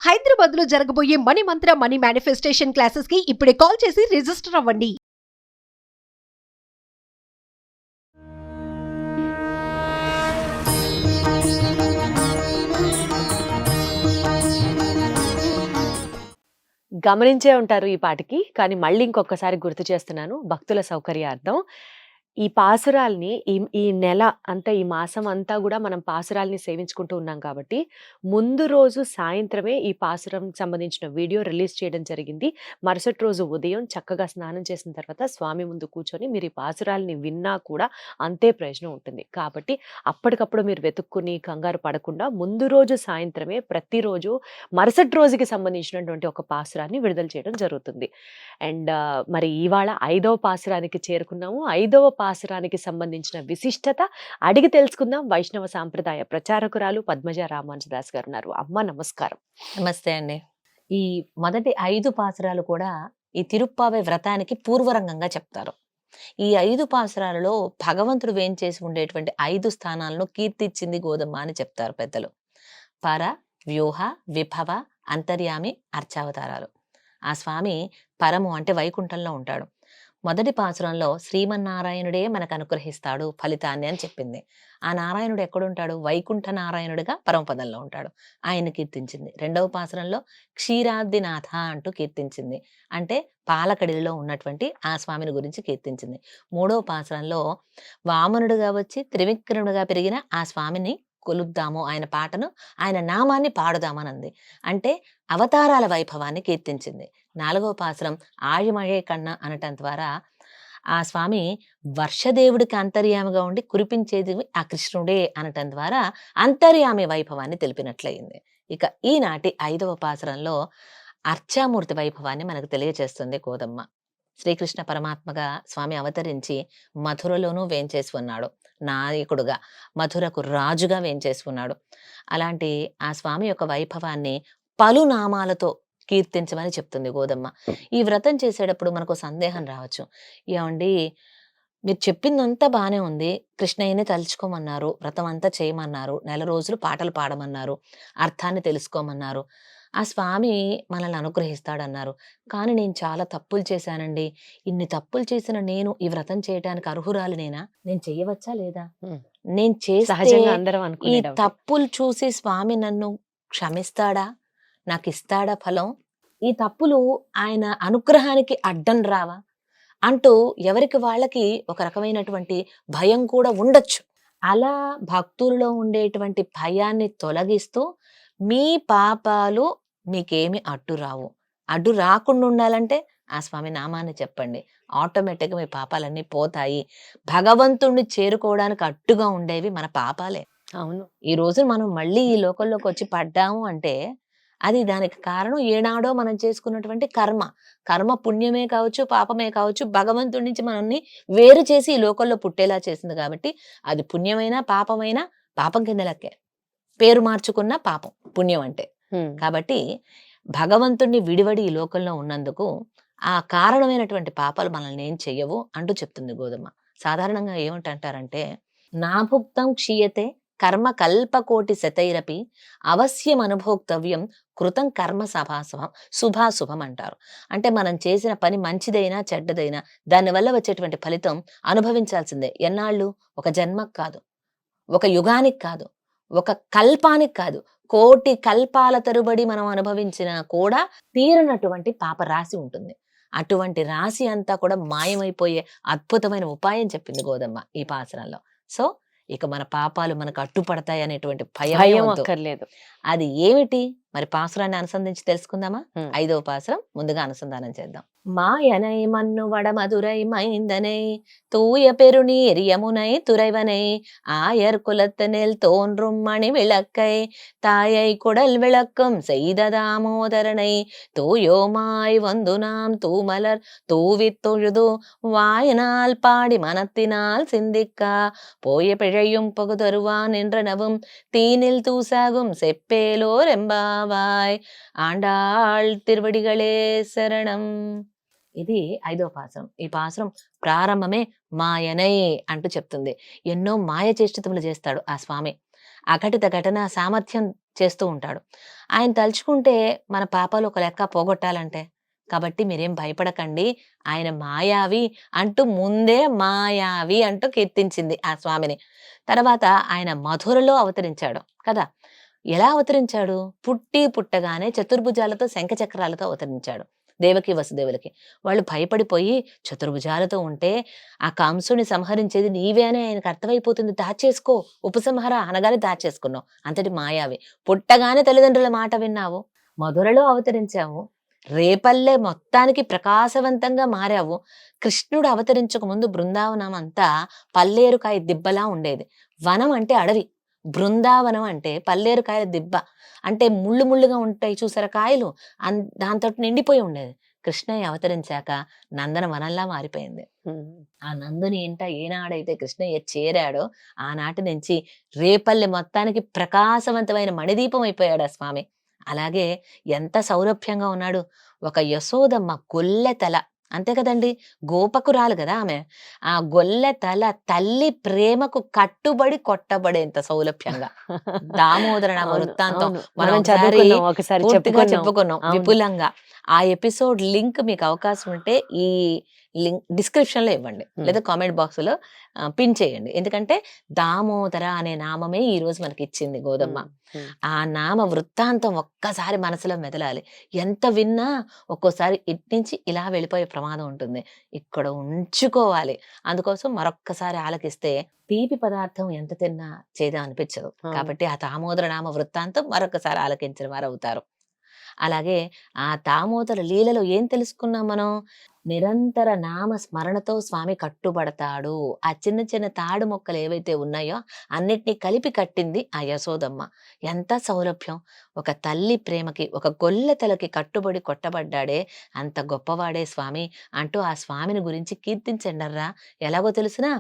హైదరాబాద్ లో జరగబోయే మనీ మంత్ర money manifestation classes కి ఇప్పుడే కాల్ చేసి రిజిస్టర్ అవ్వండి. గమనించే ఉంటారు ఈ పాటికి. కానీ మళ్ళీ ఇంకొకసారి గుర్తు చేస్తున్నాను భక్తుల సౌకర్యార్థం. ఈ పాసురాల్ని ఈ నెల అంతా, ఈ మాసం అంతా గూడా మనం పాసురాల్ని సేవించుకుంటూ ఉన్నాం కాబట్టి, ముందు రోజు సాయంత్రమే ఈ పాసురంకి సంబంధించిన వీడియో రిలీజ్ చేయడం జరిగింది. మరుసటి రోజు ఉదయం చక్కగా స్నానం చేసిన తర్వాత స్వామి ముందు కూర్చొని మీరు ఈ పాసురాల్ని విన్నా కూడా అంతే ప్రయోజనం ఉంటుంది. కాబట్టి అప్పటికప్పుడు మీరు వెతుక్కుని కంగారు పడకుండా ముందు రోజు సాయంత్రమే ప్రతిరోజు మరుసటి రోజుకి సంబంధించినటువంటి ఒక పాసురాన్ని విడుదల చేయడం జరుగుతుంది. అండ్ మరి ఇవాళ 5వ పాసురానికి చేరుకున్నాము. 5వ పాసురానికి సంబంధించిన విశిష్టత అడిగి తెలుసుకుందాం. వైష్ణవ సాంప్రదాయ ప్రచారకురాలు పద్మజ రామానుజదాస్ గారు ఉన్నారు. అమ్మ నమస్కారం. నమస్తే అండి. ఈ మొదటి 5 పాసురాలు కూడా ఈ తిరుప్పావై వ్రతానికి పూర్వరంగంగా చెప్తారు. ఈ 5 పాసురాలలో భగవంతుడు వేంచేసి ఉండేటువంటి 5 స్థానాలను కీర్తిచ్చింది గోదమ్మ అని చెప్తారు పెద్దలు. పర, వ్యూహ, విభవ, అంతర్యామి, అర్చావతారాలు. ఆ స్వామి పరము అంటే వైకుంఠంలో ఉంటాడు. మొదటి పాసురంలో శ్రీమన్నారాయణుడే మనకు అనుగ్రహిస్తాడు ఫలితాన్ని అని చెప్పింది. ఆ నారాయణుడు ఎక్కడుంటాడు? వైకుంఠ నారాయణుడిగా పరమపదంలో ఉంటాడు. ఆయన కీర్తించింది. 2వ పాసురంలో క్షీరాద్రినాథ అంటూ కీర్తించింది. అంటే పాలకడిలో ఉన్నటువంటి ఆ స్వామిని గురించి కీర్తించింది. 3వ పాసురంలో వామనుడుగా వచ్చి త్రివిక్రముడుగా పెరిగిన ఆ స్వామిని కొలుద్దాము, ఆయన పాటను, ఆయన నామాన్ని పాడుదామనంది. అంటే అవతారాల వైభవాన్ని కీర్తించింది. 4వ పాసురం ఆழிమഴే కన్నా అనటం ద్వారా ఆ స్వామి వర్షదేవుడికి అంతర్యామిగా ఉండి కురిపించేది ఆ కృష్ణుడే అనటం ద్వారా అంతర్యామి వైభవాన్ని తెలిపినట్లయింది. ఇక ఈనాటి 5వ పాసురంలో అర్చామూర్తి వైభవాన్ని మనకు తెలియజేస్తుంది గోదమ్మ. శ్రీకృష్ణ పరమాత్మగా స్వామి అవతరించి మధురలోనూ వేంచేసి ఉన్నాడు. నాయకుడుగా, మధురకు రాజుగా వేంచేసి ఉన్నాడు. అలాంటి ఆ స్వామి యొక్క వైభవాన్ని పలు నామాలతో కీర్తించమని చెప్తుంది గోదమ్మ. ఈ వ్రతం చేసేటప్పుడు మనకు సందేహం రావచ్చు. ఏమండి, మీరు చెప్పిందంతా బానే ఉంది, కృష్ణయ్యని తలుచుకోమన్నారు, వ్రతం అంతా చేయమన్నారు, నెల రోజులు పాటలు పాడమన్నారు, అర్థాన్ని తెలుసుకోమన్నారు, ఆ స్వామి మనల్ని అనుగ్రహిస్తాడన్నారు. కానీ నేను చాలా తప్పులు చేశానండి, ఇన్ని తప్పులు చేసిన నేను ఈ వ్రతం చేయడానికి అర్హురాలు నేనా? నేను చెయ్యవచ్చా లేదా? నేను చేస్తే సహజంగా అందరం ఈ అనుకునే డౌటే. తప్పులు చూసి స్వామి నన్ను క్షమిస్తాడా? నాకు ఇస్తాడా ఫలం? ఈ తప్పులు ఆయన అనుగ్రహానికి అడ్డం రావా అంటూ ఎవరికి వాళ్ళకి ఒక రకమైనటువంటి భయం కూడా ఉండొచ్చు. అలా భక్తుల్లో ఉండేటువంటి భయాన్ని తొలగిస్తూ మీ పాపాలు మీకేమి అడ్డు రావు. అడ్డు రాకుండా ఉండాలంటే ఆ స్వామి నామాన్ని చెప్పండి. ఆటోమేటిక్గా మీ పాపాలన్నీ పోతాయి. భగవంతుణ్ణి చేరుకోవడానికి అడ్డుగా ఉండేవి మన పాపాలే. అవును. ఈ రోజు మనం మళ్ళీ ఈ లోకంలోకి వచ్చి పడ్డాము అంటే అది దానికి కారణం ఏనాడో మనం చేసుకున్నటువంటి కర్మ. కర్మ పుణ్యమే కావచ్చు, పాపమే కావచ్చు, భగవంతుడి నుంచి మనల్ని వేరు చేసి ఈ లోకంలో పుట్టేలా చేసింది కాబట్టి అది పుణ్యమైనా పాపమైనా పాపం కింద లెక్కే. పేరు మార్చుకున్న పాపం పుణ్యం అంటే. కాబట్టి భగవంతుణ్ణి విడివడి ఈ లోకంలో ఉన్నందుకు ఆ కారణమైనటువంటి పాపాలు మనల్ని ఏం చెయ్యవు అంటూ చెప్తుంది గోదమ్మ. సాధారణంగా ఏమిటంటారంటే, నాభుక్తం క్షీయతే కర్మ కల్పకోటి శతైరపి అవశ్యం అనుభోక్తవ్యం కృతం కర్మ శుభాశుభం అంటారు. అంటే మనం చేసిన పని మంచిదైనా చెడ్డదైనా దానివల్ల వచ్చేటువంటి ఫలితం అనుభవించాల్సిందే. ఎన్నాళ్ళు? ఒక జన్మకు కాదు, ఒక యుగానికి కాదు, ఒక కల్పానికి కాదు, కోటి కల్పాల తరుబడి మనం అనుభవించినా కూడా తీరనటువంటి పాప రాశి ఉంటుంది. అటువంటి రాశి అంతా కూడా మాయమైపోయే అద్భుతమైన ఉపాయం చెప్పింది గోదమ్మ ఈ పాసరంలో. సో ఇక మన పాపాలు మనకు అడ్డుపడతాయి అనేటువంటి భయం అక్కర్లేదు. అది ఏమిటి మరి? పాసురాన్ని అనుసంధించి తెలుసుకుందామా? 5వ పాసురం ముందుగా అనుసంధానం చేద్దాం. மாயனை மன்னுவட மதுரை மைந்தனை தூய பெருநீர் யமுனை துறைவனை ஆயர் குலத்தினில் தோன்றும் மணி விளக்கை தாயை குடல் விளக்கும் செய்த தாமோதரனை தூயோமாய் வந்து நாம் தூமலர் தூவித் தொழுது வாயினால் பாடி மனத்தினால் சிந்திக்கா போய பிழையும் பகுதருவான் என்றனவும் தீனில் தூசாகும் செப்பேலோர் எம்பாவாய் ఆండాళ్ తిరువడిగళే శరణం. ఇది 5వ పాసురం. ఈ పాసురం ప్రారంభమే మాయనై అంటూ చెప్తుంది. ఎన్నో మాయ చేష్టములు చేస్తాడు ఆ స్వామి. అఘటిత ఘటన సామర్థ్యం చేస్తూ ఉంటాడు. ఆయన తలుచుకుంటే మన పాపాలు ఒక లెక్క పోగొట్టాలంటే. కాబట్టి మీరేం భయపడకండి. ఆయన మాయావి అంటూ ముందే మాయావి అంటూ కీర్తించింది ఆ స్వామిని. తర్వాత ఆయన మధురలో అవతరించాడు కదా! ఎలా అవతరించాడు? పుట్టగానే చతుర్భుజాలతో శంఖచక్రాలతో అవతరించాడు. దేవకి వసుదేవులకి. వాళ్ళు భయపడిపోయి చతుర్భుజాలతో ఉంటే ఆ కంసుని సంహరించేది నీవే అని ఆయనకు అర్థమైపోతుంది. దాచేసుకో, ఉపసంహర అనగానే దాచేసుకున్నావు. అంతటి మాయావి. పుట్టగానే తల్లిదండ్రుల మాట విన్నావు, మధురలో అవతరించావు, రేపల్లె మొత్తానికి ప్రకాశవంతంగా మారావు. కృష్ణుడు అవతరించక ముందు బృందావనం అంతా పల్లేరుకాయ దిబ్బలా ఉండేది. వనం అంటే అడవి, బృందావనం అంటే పల్లేరుకాయల దిబ్బ. అంటే ముళ్ళు ముళ్ళుగా ఉంటాయి చూసారా కాయలు, దాంతో నిండిపోయి ఉండేది. కృష్ణయ్య అవతరించాక నందన వనంలా మారిపోయింది. ఆ నందుని ఇంట ఏనాడైతే కృష్ణయ్య చేరాడో ఆనాటి నుంచి రేపల్లె మొత్తానికి ప్రకాశవంతమైన మణిదీపం అయిపోయాడు ఆ స్వామి. అలాగే ఎంత సౌరభ్యంగా ఉన్నాడు. ఒక యశోదమ్మ గొల్లె తల, అంతే కదండి, గోపకురాలు కదా ఆమె. ఆ గొల్లె తల తల్లి ప్రేమకు కట్టుబడి కొట్టబడేంత సౌలభ్యంగా దామోదర నామ వృత్తాంతం మనం ఒకసారి పూర్తిగా చెప్పుకున్నాం విపులంగా. ఆ ఎపిసోడ్ లింక్ మీకు అవకాశం ఉంటే ఈ లింక్ డిస్క్రిప్షన్ లో ఇవ్వండి, లేదా కామెంట్ బాక్స్ లో పిన్ చేయండి. ఎందుకంటే దామోదర అనే నామమే ఈ రోజు మనకి ఇచ్చింది గోదమ్మ. ఆ నామ వృత్తాంతం ఒక్కసారి మనసులో మెదలాలి. ఎంత విన్నా ఒక్కోసారి ఇటు నుంచి ఇలా వెళ్ళిపోయే ప్రమాదం ఉంటుంది. ఇక్కడ ఉంచుకోవాలి. అందుకోసం మరొక్కసారి ఆలకిస్తే తీపి పదార్థం ఎంత తిన్నా చేదా అనిపించదు. కాబట్టి ఆ దామోదర నామ వృత్తాంతం మరొకసారి ఆలకించిన వారు అవుతారు. అలాగే ఆ దామోదర లీలలో ఏం తెలుసుకున్నాం మనం? నిరంతర నామ స్మరణతో స్వామి కట్టుబడతాడు. ఆ చిన్న చిన్న తాడు మొక్కలు ఏవైతే ఉన్నాయో అన్నిటినీ కలిపి కట్టింది ఆ యశోదమ్మ. ఎంత సౌలభ్యం! ఒక తల్లి ప్రేమకి, ఒక గొల్లె తలకి కట్టుబడి కొట్టబడ్డాడే అంత గొప్పవాడే స్వామి అంటూ ఆ స్వామిని గురించి కీర్తించండర్రా. ఎలాగో తెలుసునా?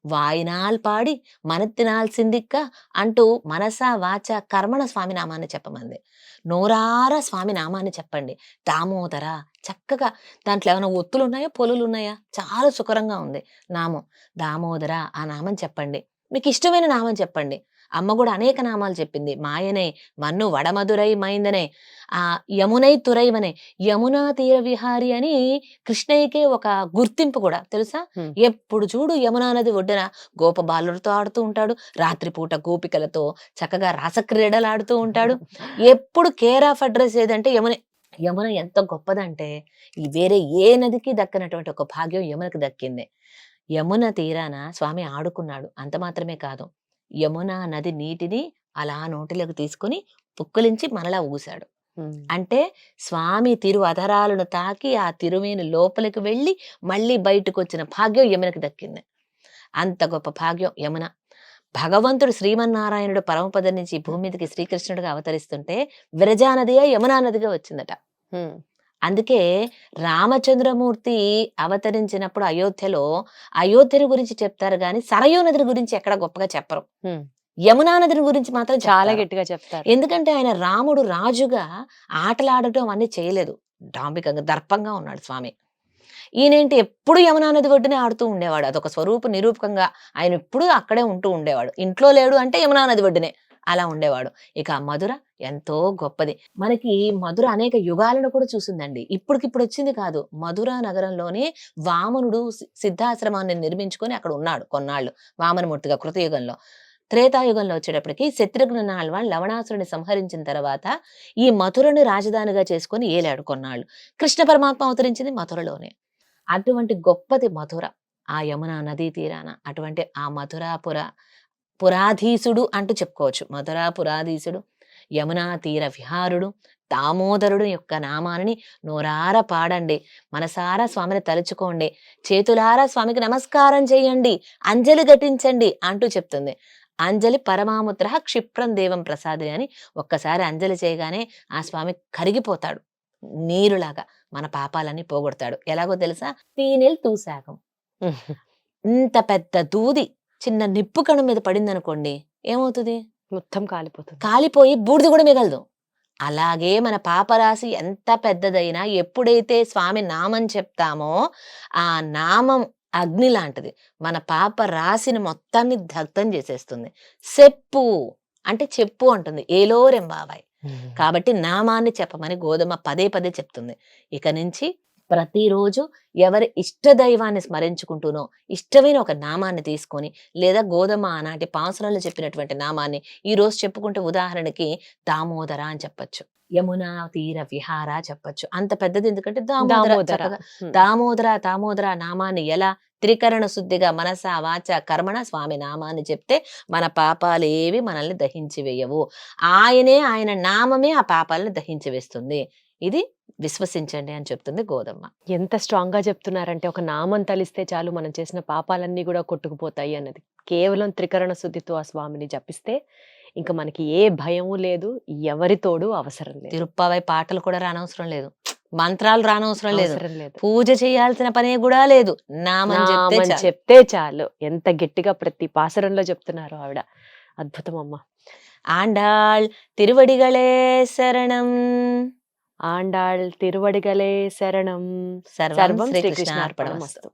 వాయినాల్ పాడి మనతినాల్సిందిక్క అంటూ మనసా వాచ కర్మణ స్వామి నామాన్ని చెప్పమంది. నోరారా స్వామి నామాన్ని చెప్పండి. దామోదర చక్కగా, దాంట్లో ఏమైనా ఒత్తులు ఉన్నాయా, పొలులు ఉన్నాయా? చాలా సుకరంగా ఉంది నామం. దామోదర ఆ నామం చెప్పండి. మీకు ఇష్టమైన నామం చెప్పండి. అమ్మ కూడా అనేక నామాలు చెప్పింది. మాయనే, మన్ను వడమధురై మైందనే, ఆ యమునై తురైవనే, యమునా తీర విహారి అని కృష్ణయ్యకే ఒక గుర్తింపు కూడా తెలుసా? ఎప్పుడు చూడు యమునా నది ఒడ్డున గోప బాలులతో ఆడుతూ ఉంటాడు. రాత్రిపూట గోపికలతో చక్కగా రాసక్రీడలాడుతూ ఉంటాడు. ఎప్పుడు కేర్ ఆఫ్ అడ్రస్ ఏదంటే యమునే. యమున ఎంత గొప్పదంటే వేరే ఏ నదికి దక్కనటువంటి ఒక భాగ్యం యమునకు దక్కింది. యమున తీరాన స్వామి ఆడుకున్నాడు. అంత మాత్రమే కాదు, యమునా నది నీటిని అలా నోటిలోకి తీసుకుని పుక్కిలించి మనలా ఊశాడు. అంటే స్వామి తిరు అధరాలను తాకి ఆ తిరుమేని లోపలికి వెళ్ళి మళ్ళీ బయటకు వచ్చిన భాగ్యం యమునకు దక్కింది. అంత గొప్ప భాగ్యం యమున. భగవంతుడు శ్రీమన్నారాయణుడు పరమపదం నుంచి భూమి మీదకి శ్రీకృష్ణుడిగా అవతరిస్తుంటే విరజానదిగా యమునా నదిగా వచ్చిందట. అందుకే రామచంద్రమూర్తి అవతరించినప్పుడు అయోధ్యలో అయోధ్యని గురించి చెప్తారు గాని సరయూ నదిని గురించి ఎక్కడ గొప్పగా చెప్పరు. యమునా నదిని గురించి మాత్రం చాలా గట్టిగా చెప్తారు. ఎందుకంటే ఆయన రాముడు రాజుగా ఆటలాడటం అన్ని చేయలేదు. డాంబికంగా దర్పంగా ఉన్నాడు స్వామి. ఈయనేంటి ఎప్పుడు యమునా నది ఒడ్డునే ఆడుతూ ఉండేవాడు. అదొక స్వరూప నిరూపకంగా ఆయన ఎప్పుడు అక్కడే ఉంటూ ఉండేవాడు. ఇంట్లో లేడు అంటే యమునా నది ఒడ్డునే అలా ఉండేవాడు. ఇక మధుర ఎంతో గొప్పది. మనకి మధుర అనేక యుగాలను కూడా చూసిందండి. ఇప్పటికిప్పుడు వచ్చింది కాదు. మధుర నగరంలోనే వామనుడు సిద్ధాశ్రమాన్ని నిర్మించుకొని అక్కడ ఉన్నాడు కొన్నాళ్ళు వామనమూర్తిగా కృతయుగంలో. త్రేతాయుగంలో వచ్చేటప్పటికి శత్రుఘ్న నాళ్వాన్ లవణాసురుని సంహరించిన తర్వాత ఈ మధురని రాజధానిగా చేసుకొని ఏలాడు కొన్నాళ్ళు. కృష్ణ పరమాత్మ అవతరించింది మధురలోనే. అటువంటి గొప్పది మధుర, ఆ యమునా నదీ తీరాన. అటువంటి ఆ పురాధీసుడు అంటూ చెప్పుకోవచ్చు. మధురాపురాధీసుడు, యమునా తీర విహారుడు, దామోదరుడు యొక్క నామాన్ని నోరార పాడండి. మనసారా స్వామిని తలుచుకోండి. చేతులారా స్వామికి నమస్కారం చేయండి, అంజలి ఘటించండి అంటూ చెప్తుంది. అంజలి పరమాముద్ర క్షిప్రం దేవం ప్రసాది అని ఒక్కసారి అంజలి చేయగానే ఆ స్వామి కరిగిపోతాడు నీరులాగా. మన పాపాలన్నీ పోగొడతాడు. ఎలాగో తెలుసా? తీనెల్ తూసాగం. ఇంత పెద్ద దూది చిన్న నిప్పు కణం మీద పడింది అనుకోండి, ఏమవుతుంది? మొత్తం కాలిపోతుంది. కాలిపోయి బూడిద కూడా మిగలదు. అలాగే మన పాపరాశి ఎంత పెద్దదైనా ఎప్పుడైతే స్వామి నామం చెప్తామో ఆ నామం అగ్ని లాంటిది. మన పాప రాశిని మొత్తాన్ని దగ్ధం చేసేస్తుంది. సెప్పు అంటే చెప్పు అంటుంది, ఏలోరెంబావాయ్. కాబట్టి నామాన్ని చెప్పమని గోధుమ పదే పదే చెప్తుంది. ఇక నుంచి ప్రతిరోజు ఎవరి ఇష్ట దైవాన్ని స్మరించుకుంటూనో ఇష్టమైన ఒక నామాన్ని తీసుకొని, లేదా గోధుమ ఆనాటి పాసురంలో చెప్పినటువంటి నామాన్ని ఈ రోజు చెప్పుకుంటే, ఉదాహరణకి దామోదర అని చెప్పొచ్చు, యమునా తీర విహార చెప్పొచ్చు. అంత పెద్దది ఎందుకంటే దామోదర. దామోదర. చక్కగా దామోదర దామోదర నామాన్ని ఎలా త్రికరణ శుద్ధిగా మనస వాచ కర్మణ స్వామి నామాన్ని చెప్తే మన పాపాలు ఏవి మనల్ని దహించి వేయవు. ఆయన నామమే ఆ పాపాలను దహించి వేస్తుంది. ఇది విశ్వసించండి అని చెప్తుంది గోధమ్మ. ఎంత స్ట్రాంగ్ గా చెప్తున్నారంటే, ఒక నామం తలిస్తే చాలు మనం చేసిన పాపాలన్నీ కూడా కొట్టుకుపోతాయి అన్నది. కేవలం త్రికరణ శుద్ధితో ఆ స్వామిని జపిస్తే ఇంకా మనకి ఏ భయము లేదు, ఎవరి తోడు అవసరం లేదు. తిరుప్పావై పాటలు కూడా రానవసరం లేదు, మంత్రాలు రానవసరం లేదు, అవసరం లేదు. పూజ చేయాల్సిన పనే కూడా లేదు, నామం చెప్తే నామం చాలు. చెప్తే చాలు. ఎంత గట్టిగా ప్రతి పాసరంలో చెప్తున్నారు ఆవిడ. అద్భుతం అమ్మ. ఆండాళ్ తిరువడిగళే శరణం. ఆండాళ్ తిరువడిగలే శరణం. సర్వం సర్వం శ్రీకృష్ణార్పణమస్తు. శ్రీకృష్ణార్పణమస్తు.